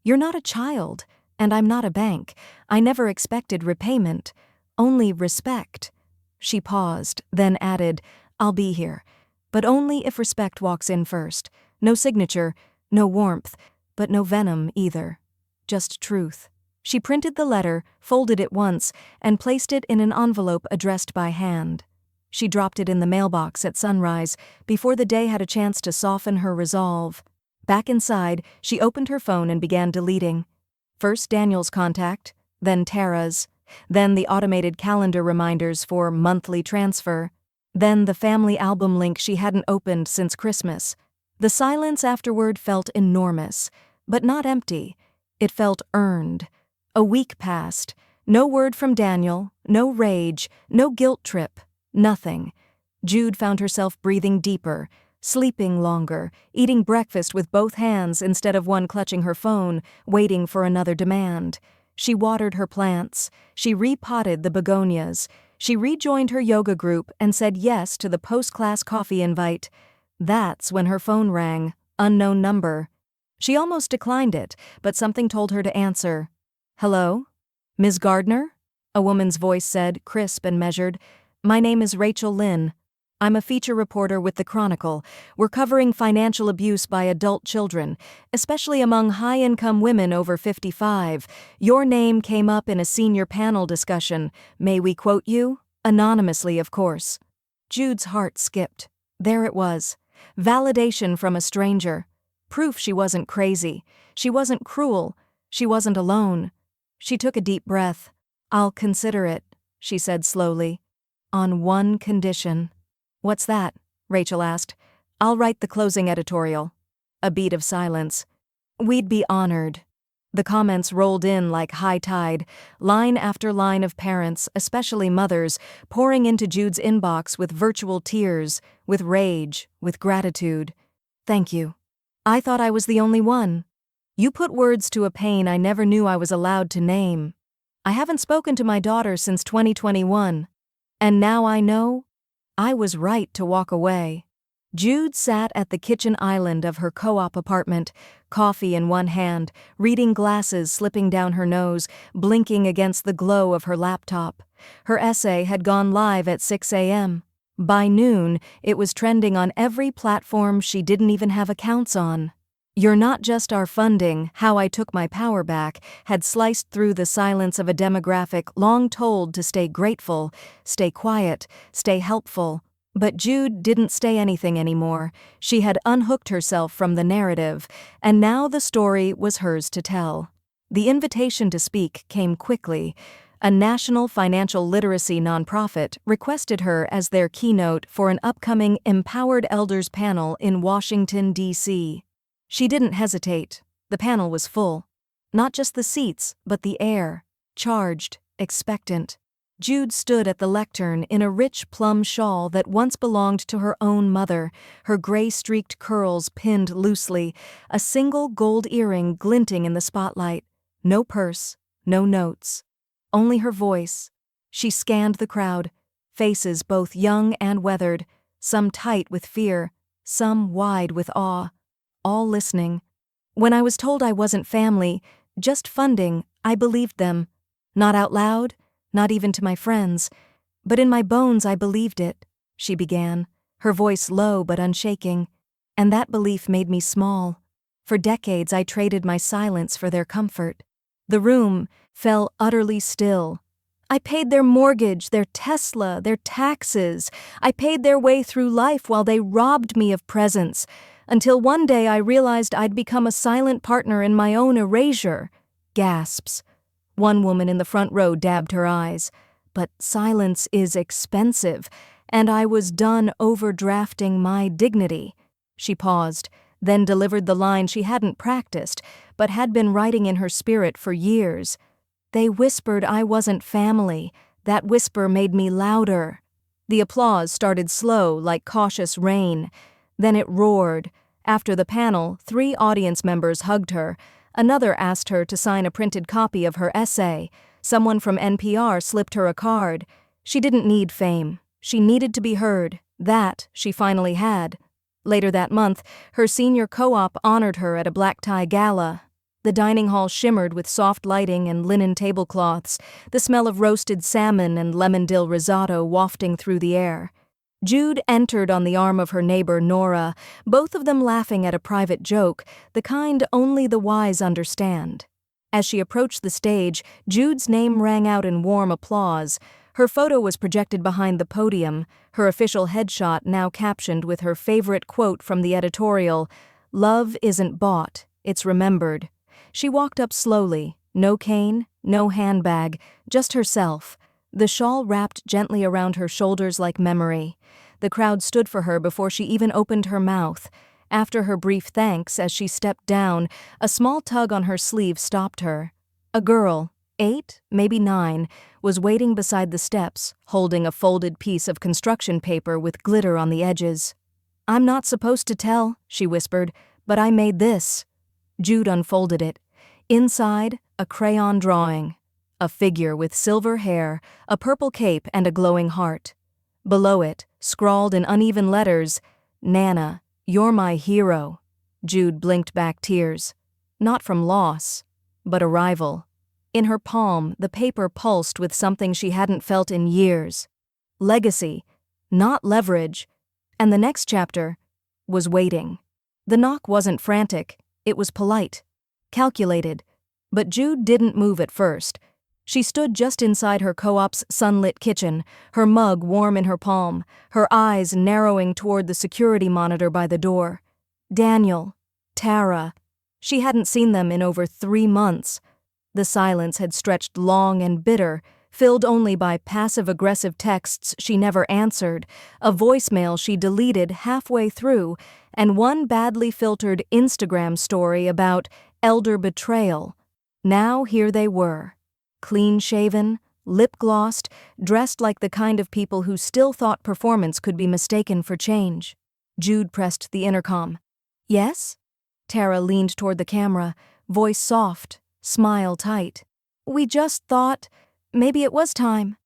You're not a child, and I'm not a bank. I never expected repayment, only respect. She paused, then added, I'll be here, but only if respect walks in first. No signature, no warmth, but no venom either. Just truth. She printed the letter, folded it once, and placed it in an envelope addressed by hand. She dropped it in the mailbox at sunrise, before the day had a chance to soften her resolve. Back inside, she opened her phone and began deleting. First Daniel's contact, then Tara's, then the automated calendar reminders for monthly transfer, then the family album link she hadn't opened since Christmas. The silence afterward felt enormous, but not empty. It felt earned. A week passed. No word from Daniel, no rage, no guilt trip, nothing. Jude found herself breathing deeper, sleeping longer, eating breakfast with both hands instead of one clutching her phone, waiting for another demand. She watered her plants. She repotted the begonias. She rejoined her yoga group and said yes to the post-class coffee invite. That's when her phone rang, unknown number. She almost declined it, but something told her to answer. Hello? Ms. Gardner? A woman's voice said, crisp and measured. My name is Rachel Lynn. I'm a feature reporter with the Chronicle. We're covering financial abuse by adult children, especially among high-income women over 55. Your name came up in a senior panel discussion. May we quote you? Anonymously, of course. Jude's heart skipped. There it was. Validation from a stranger. Proof she wasn't crazy. She wasn't cruel. She wasn't alone. She took a deep breath. I'll consider it, she said slowly. On one condition. What's that? Rachel asked. I'll write the closing editorial. A beat of silence. We'd be honored. The comments rolled in like high tide, line after line of parents, especially mothers, pouring into Jude's inbox with virtual tears, with rage, with gratitude. Thank you. I thought I was the only one. You put words to a pain I never knew I was allowed to name. I haven't spoken to my daughter since 2021. And now I know I was right to walk away. Jude sat at the kitchen island of her co-op apartment, coffee in one hand, reading glasses slipping down her nose, blinking against the glow of her laptop. Her essay had gone live at 6 a.m. By noon, it was trending on every platform she didn't even have accounts on. You're Not Just Our Funding, How I Took My Power Back had sliced through the silence of a demographic long told to stay grateful, stay quiet, stay helpful. But Jude didn't stay anything anymore. She had unhooked herself from the narrative, and now the story was hers to tell. The invitation to speak came quickly. A national financial literacy nonprofit requested her as their keynote for an upcoming Empowered Elders panel in Washington, D.C. She didn't hesitate. The panel was full. Not just the seats, but the air. Charged, expectant. Jude stood at the lectern in a rich plum shawl that once belonged to her own mother, her gray-streaked curls pinned loosely, a single gold earring glinting in the spotlight. No purse, no notes. Only her voice. She scanned the crowd, faces both young and weathered, some tight with fear, some wide with awe, all listening. When I was told I wasn't family, just funding, I believed them. Not out loud, not even to my friends, but in my bones I believed it, she began, her voice low but unshaking, and that belief made me small. For decades I traded my silence for their comfort. The room fell utterly still. I paid their mortgage, their Tesla, their taxes. I paid their way through life while they robbed me of presence, until one day I realized I'd become a silent partner in my own erasure. Gasps. One woman in the front row dabbed her eyes. But silence is expensive, and I was done overdrafting my dignity. She paused, then delivered the line she hadn't practiced, but had been writing in her spirit for years. They whispered I wasn't family. That whisper made me louder. The applause started slow, like cautious rain. Then it roared. After the panel, 3 audience members hugged her. Another asked her to sign a printed copy of her essay. Someone from NPR slipped her a card. She didn't need fame. She needed to be heard. That she finally had. Later that month, her senior co-op honored her at a black tie gala. The dining hall shimmered with soft lighting and linen tablecloths, the smell of roasted salmon and lemon dill risotto wafting through the air. Jude entered on the arm of her neighbor Nora, both of them laughing at a private joke, the kind only the wise understand. As she approached the stage, Jude's name rang out in warm applause. Her photo was projected behind the podium, her official headshot now captioned with her favorite quote from the editorial, "Love isn't bought, it's remembered." She walked up slowly, no cane, no handbag, just herself, the shawl wrapped gently around her shoulders like memory. The crowd stood for her before she even opened her mouth. After her brief thanks as she stepped down, a small tug on her sleeve stopped her. A girl, 8, maybe 9, was waiting beside the steps, holding a folded piece of construction paper with glitter on the edges. "I'm not supposed to tell," she whispered, "but I made this." Jude unfolded it. Inside, a crayon drawing. A figure with silver hair, a purple cape, and a glowing heart. Below it, scrawled in uneven letters, "Nana, you're my hero." Jude blinked back tears. Not from loss, but arrival. In her palm, the paper pulsed with something she hadn't felt in years. Legacy, not leverage. And the next chapter was waiting. The knock wasn't frantic, it was polite, calculated. But Jude didn't move at first. She stood just inside her co-op's sunlit kitchen, her mug warm in her palm, her eyes narrowing toward the security monitor by the door. Daniel, Tara. She hadn't seen them in over 3 months. The silence had stretched long and bitter, filled only by passive-aggressive texts she never answered, a voicemail she deleted halfway through, and one badly filtered Instagram story about elder betrayal. Now here they were. Clean-shaven, lip-glossed, dressed like the kind of people who still thought performance could be mistaken for change. Jude pressed the intercom. "Yes?" Tara leaned toward the camera, voice soft, smile tight. "We just thought maybe it was time."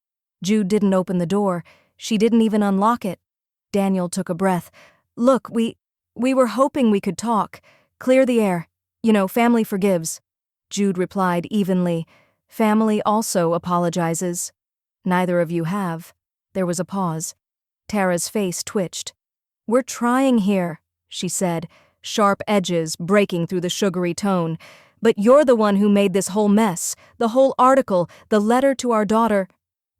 Jude didn't open the door. She didn't even unlock it. Daniel took a breath. "Look, we were hoping we could talk. Clear the air. You know, family forgives." Jude replied evenly. "Family also apologizes." "Neither of you have." There was a pause. Tara's face twitched. "We're trying here," she said, sharp edges breaking through the sugary tone. "But you're the one who made this whole mess, the whole article, the letter to our daughter."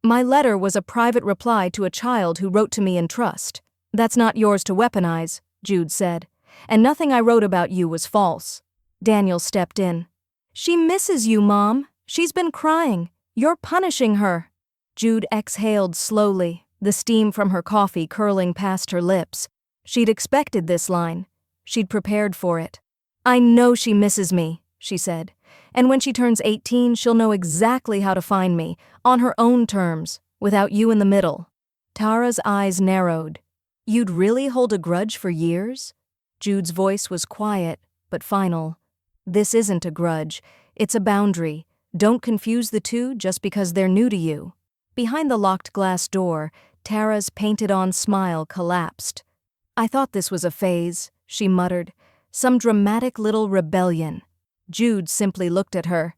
"My letter was a private reply to a child who wrote to me in trust. That's not yours to weaponize," Jude said. "And nothing I wrote about you was false." Daniel stepped in. "She misses you, Mom. She's been crying." You're punishing her. Jude exhaled slowly, the steam from her coffee curling past her lips. She'd expected this line. She'd prepared for it. I know she misses me, she said. And when she turns 18, she'll know exactly how to find me, on her own terms, without you in the middle. Tara's eyes narrowed. You'd really hold a grudge for years? Jude's voice was quiet, but final. This isn't a grudge. It's a boundary. Don't confuse the two just because they're new to you. Behind the locked glass door, Tara's painted-on smile collapsed. I thought this was a phase, she muttered. Some dramatic little rebellion. Jude simply looked at her.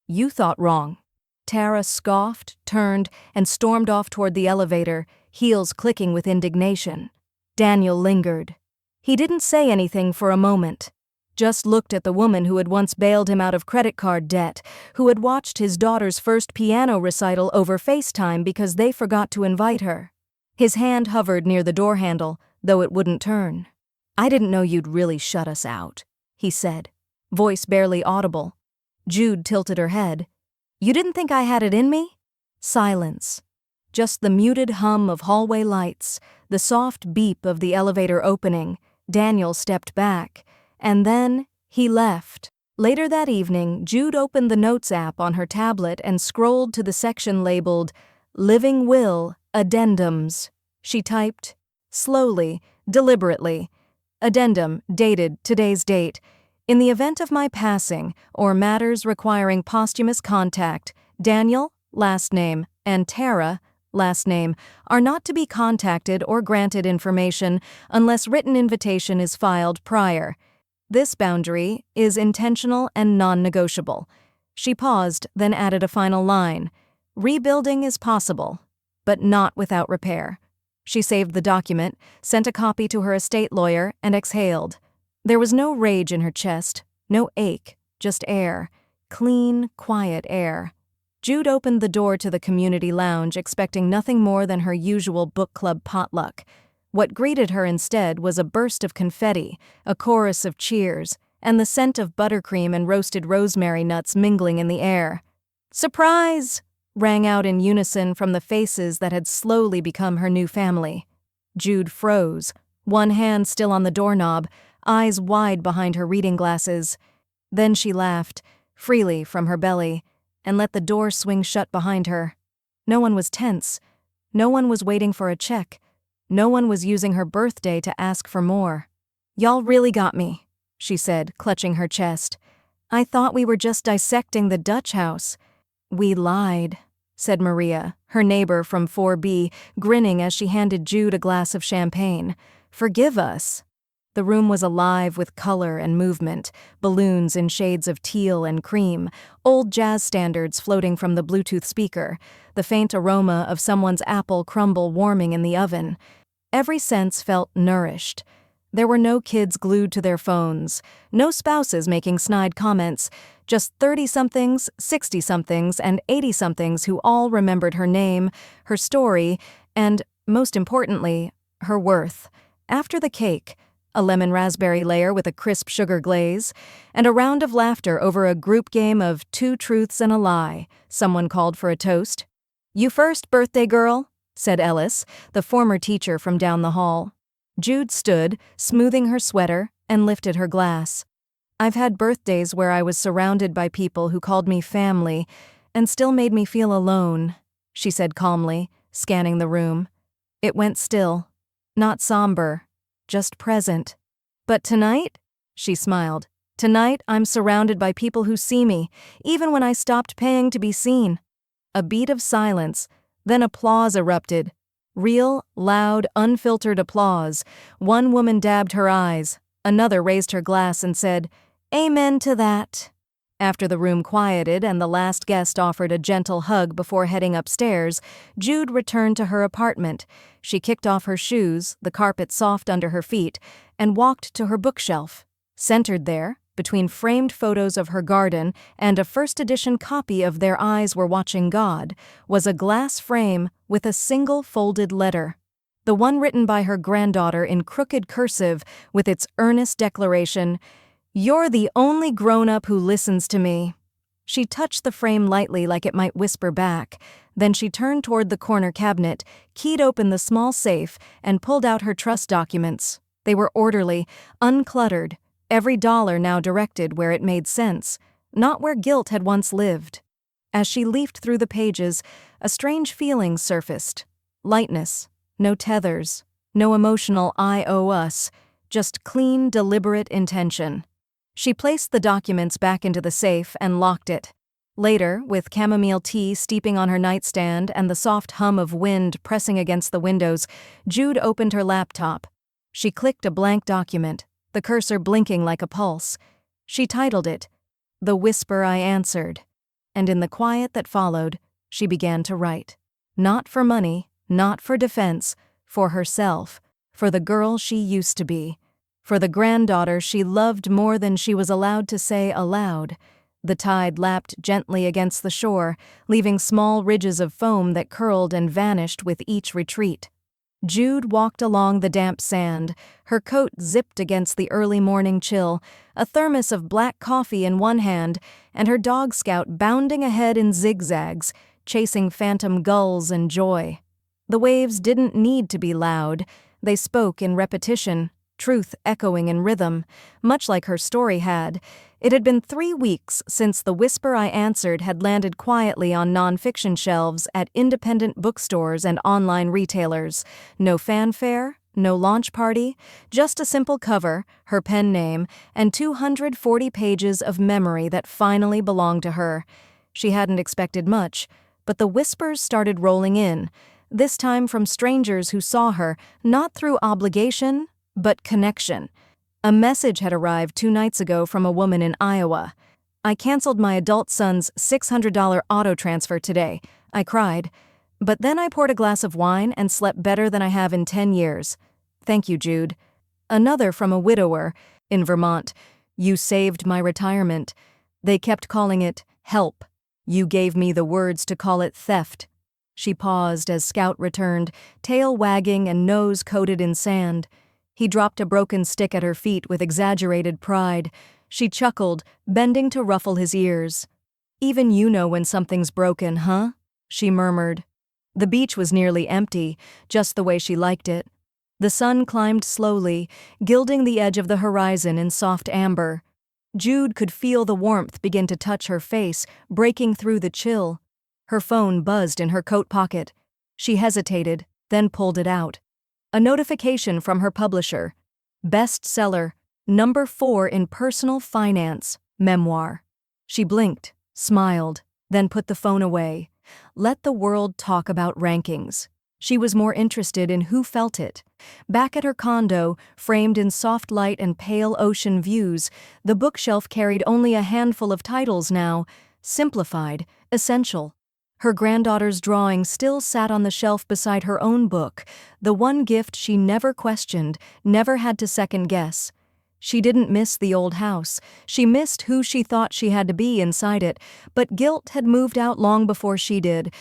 You thought wrong. Tara scoffed, turned, and stormed off toward the elevator, heels clicking with indignation. Daniel lingered. He didn't say anything for a moment. Just looked at the woman who had once bailed him out of credit card debt, who had watched his daughter's first piano recital over FaceTime because they forgot to invite her. His hand hovered near the door handle, though it wouldn't turn. I didn't know you'd really shut us out, he said, voice barely audible. Jude tilted her head. You didn't think I had it in me? Silence. Just the muted hum of hallway lights, the soft beep of the elevator opening. Daniel stepped back. And then, he left. Later that evening, Jude opened the Notes app on her tablet and scrolled to the section labeled, Living Will, Addendums. She typed, slowly, deliberately, Addendum, dated, today's date. In the event of my passing, or matters requiring posthumous contact, Daniel, last name, and Tara, last name, are not to be contacted or granted information unless written invitation is filed prior. This boundary is intentional and non-negotiable. She paused, then added a final line. Rebuilding is possible, but not without repair. She saved the document, sent a copy to her estate lawyer, and exhaled. There was no rage in her chest, no ache, just air. Clean, quiet air. Jude opened the door to the community lounge, expecting nothing more than her usual book club potluck. What greeted her instead was a burst of confetti, a chorus of cheers, and the scent of buttercream and roasted rosemary nuts mingling in the air. Surprise! Rang out in unison from the faces that had slowly become her new family. Jude froze, one hand still on the doorknob, eyes wide behind her reading glasses. Then she laughed, freely from her belly, and let the door swing shut behind her. No one was tense. No one was waiting for a check. No one was using her birthday to ask for more. Y'all really got me, she said, clutching her chest. I thought we were just dissecting the Dutch house. We lied, said Maria, her neighbor from 4B, grinning as she handed Jude a glass of champagne. Forgive us. The room was alive with color and movement, balloons in shades of teal and cream, old jazz standards floating from the Bluetooth speaker, the faint aroma of someone's apple crumble warming in the oven. Every sense felt nourished. There were no kids glued to their phones, no spouses making snide comments, just 30-somethings, 60-somethings, and 80-somethings who all remembered her name, her story, and, most importantly, her worth. After the cake, a lemon raspberry layer with a crisp sugar glaze, and a round of laughter over a group game of 2 truths and a lie, someone called for a toast. You first, birthday girl, said Ellis, the former teacher from down the hall. Jude stood, smoothing her sweater, and lifted her glass. I've had birthdays where I was surrounded by people who called me family and still made me feel alone, she said calmly, scanning the room. It went still, not somber, just present. But tonight, she smiled, tonight I'm surrounded by people who see me, even when I stopped paying to be seen. A beat of silence, then applause erupted. Real, loud, unfiltered applause. One woman dabbed her eyes, another raised her glass and said, Amen to that. After the room quieted and the last guest offered a gentle hug before heading upstairs, Jude returned to her apartment. She kicked off her shoes, the carpet soft under her feet, and walked to her bookshelf. Centered there, between framed photos of her garden and a first-edition copy of Their Eyes Were Watching God, was a glass frame with a single folded letter. The one written by her granddaughter in crooked cursive with its earnest declaration, You're the only grown-up who listens to me. She touched the frame lightly like it might whisper back. Then she turned toward the corner cabinet, keyed open the small safe, and pulled out her trust documents. They were orderly, uncluttered, every dollar now directed where it made sense, not where guilt had once lived. As she leafed through the pages, a strange feeling surfaced. Lightness, no tethers, no emotional I owe us, just clean, deliberate intention. She placed the documents back into the safe and locked it. Later, with chamomile tea steeping on her nightstand and the soft hum of wind pressing against the windows, Jude opened her laptop. She clicked a blank document, the cursor blinking like a pulse. She titled it, "The Whisper I Answered," and in the quiet that followed, she began to write. Not for money, not for defense, for herself, for the girl she used to be, for the granddaughter she loved more than she was allowed to say aloud. The tide lapped gently against the shore, leaving small ridges of foam that curled and vanished with each retreat. Jude walked along the damp sand, her coat zipped against the early morning chill, a thermos of black coffee in one hand, and her dog Scout bounding ahead in zigzags, chasing phantom gulls and joy. The waves didn't need to be loud. They spoke in repetition, truth echoing in rhythm, much like her story had. It had been 3 weeks since The Whisper I Answered had landed quietly on nonfiction shelves at independent bookstores and online retailers. No fanfare, no launch party, just a simple cover, her pen name, and 240 pages of memory that finally belonged to her. She hadn't expected much, but the whispers started rolling in, this time from strangers who saw her, not through obligation, but connection. A message had arrived 2 nights ago from a woman in Iowa. "I canceled my adult son's $600 auto transfer today," I cried. "But then I poured a glass of wine and slept better than I have in 10 years. Thank you, Jude." Another from a widower in Vermont. "You saved my retirement. They kept calling it help. You gave me the words to call it theft." She paused as Scout returned, tail wagging and nose coated in sand. He dropped a broken stick at her feet with exaggerated pride. She chuckled, bending to ruffle his ears. "Even you know when something's broken, huh?" she murmured. The beach was nearly empty, just the way she liked it. The sun climbed slowly, gilding the edge of the horizon in soft amber. Jude could feel the warmth begin to touch her face, breaking through the chill. Her phone buzzed in her coat pocket. She hesitated, then pulled it out. A notification from her publisher. Bestseller, #4 in personal finance, memoir. She blinked, smiled, then put the phone away. Let the world talk about rankings. She was more interested in who felt it. Back at her condo, framed in soft light and pale ocean views, the bookshelf carried only a handful of titles now, simplified, essential. Her granddaughter's drawing still sat on the shelf beside her own book, the one gift she never questioned, never had to second-guess. She didn't miss the old house. She missed who she thought she had to be inside it, but guilt had moved out long before she did.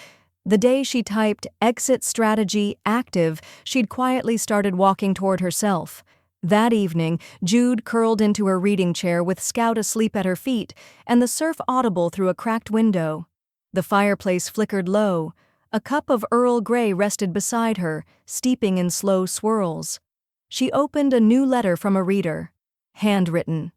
The day she typed "exit strategy active," she'd quietly started walking toward herself. That evening, Jude curled into her reading chair with Scout asleep at her feet and the surf audible through a cracked window. The fireplace flickered low. A cup of Earl Grey rested beside her, steeping in slow swirls. She opened a new letter from a reader. Handwritten.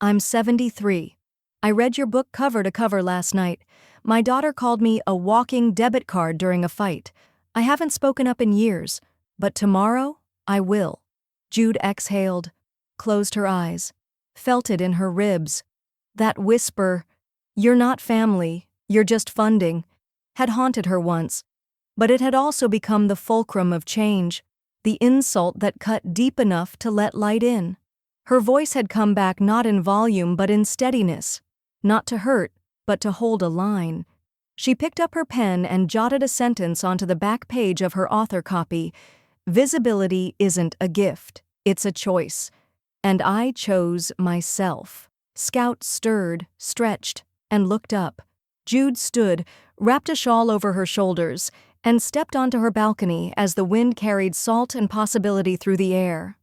"I'm 73. I read your book cover to cover last night. My daughter called me a walking debit card during a fight. I haven't spoken up in years, but tomorrow I will." Jude exhaled, closed her eyes, felt it in her ribs. That whisper, "You're not family, you're just funding," had haunted her once, but it had also become the fulcrum of change, the insult that cut deep enough to let light in. Her voice had come back not in volume but in steadiness, not to hurt, but to hold a line. She picked up her pen and jotted a sentence onto the back page of her author copy. "Visibility isn't a gift, it's a choice. And I chose myself." Scout stirred, stretched, and looked up. Jude stood, wrapped a shawl over her shoulders, and stepped onto her balcony as the wind carried salt and possibility through the air.